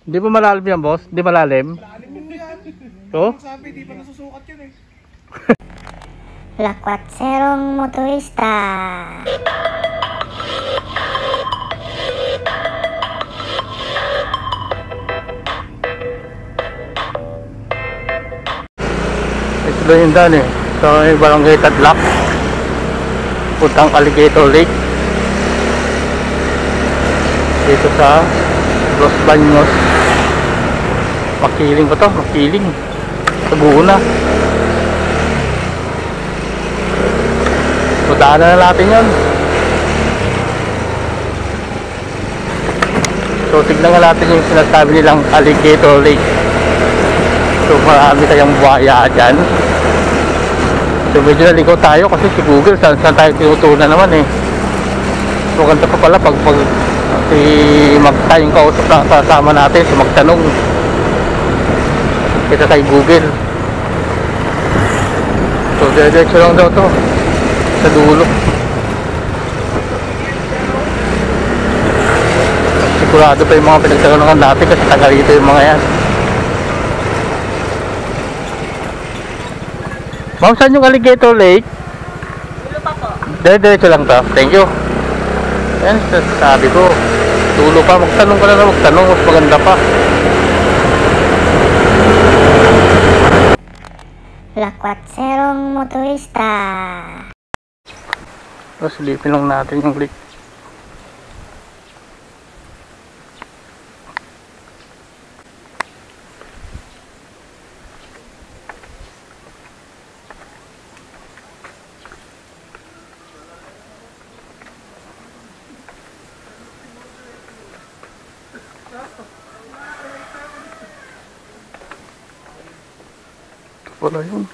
Di ba malalim yan, boss? Di malalim? Malalim mo yan. Oh? Sabi, di pa nasusukat yan eh. Lakwatserong motorista. Ito na yung daan eh. So, yung barangay Tadlak. Puntang Alligator Lake. Dito sa Los Baños. Makiling pa to, makiling. Sa buo na. So, daanan na natin yun. So, tignan nga natin yung sinasabi nilang Alligator Lake. So, marami tayong buhaya dyan. So, medyo naligaw tayo kasi si Google saan tayo tinutunan naman eh. So, ganda pa pala pag si magtayong kausap na kasama natin, so magtanong kita kay Google. So, diretso lang daw to sa dulo. Sigurado pa yung mga pinagtanungan natin kasi taga rito yung mga yan. Ma'am, saan yung Alligator Lake? Dulo pa po. Diretso lang to. Thank you. Yan, sabi ko. Dulo pa. Magtanong ka na magtanong. Mas maganda pa. Lakwatserong motorista. So, silipin lang natin yung lake. Wala yun.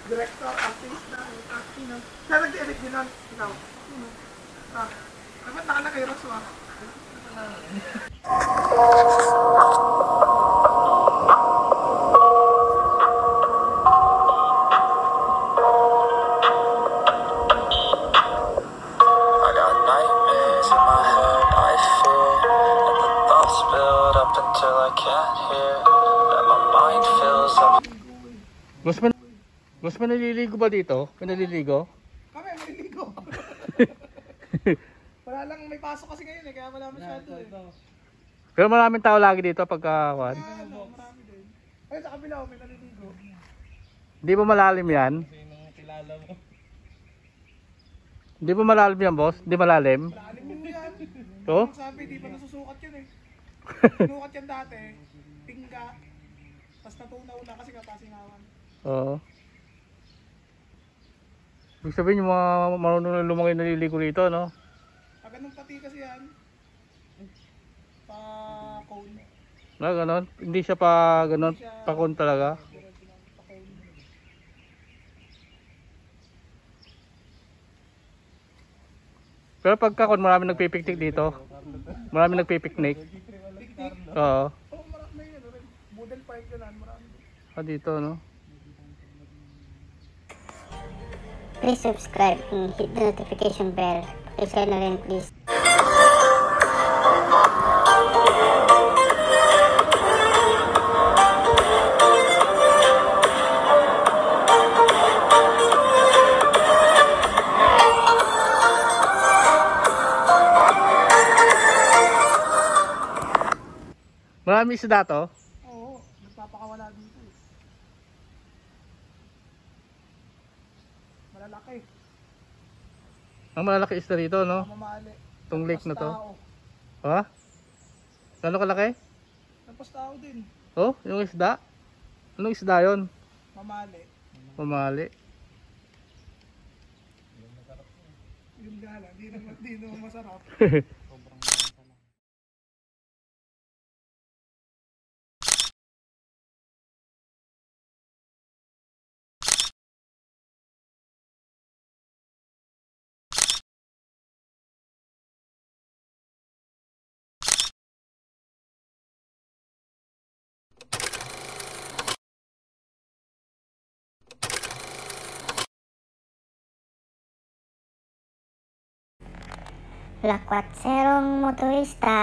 Director, artist na, acting na. Kaya nag-edit din nun. Ikaw. Dapat nakalagay Rosso ah. Mas naliligo ba dito? Naliligo? Kami, maliligo. Wala lang, may pasok kasi ngayon eh, kaya wala masyado eh. Pero maraming tao lagi dito pagka kuwan. Marami din. Ayun, sa kabila may naliligo. Hindi ba malalim yan? Hindi ba malalim yan, boss? Hindi malalim? Malalim mo yan. Oh? Sabi, di pa nasusukat yan eh. Sinukat yan dati, tingga. Tapos natunaw na kasi kapasingawan. Oo. Ibig sabihin yung mga marunong na lumaki naliligo rito, no? Pag ganun pati kasi yan, pa cone. Na ganon? Hindi siya pa ganon, pa cone talaga. Pero pagka cone, marami nagpipiknik dito. Marami nagpipiknik. Oo. Oo, marami yun. Model park yan, marami. Dito, no? Please subscribe and hit the notification bell. Share na rin please. Marami isda to? Oo, nagpapakawala dito eh. Malalaki. Ang malalaki isda rito, no? Mamali. Itong lake na to. Tao. Ha? Gano'n kalaki? Tapos tao din. Oh, yung isda? Anong isda yun? Mamali. Mamali. Yung gala, di naman masarap. Lakwatserong motorista.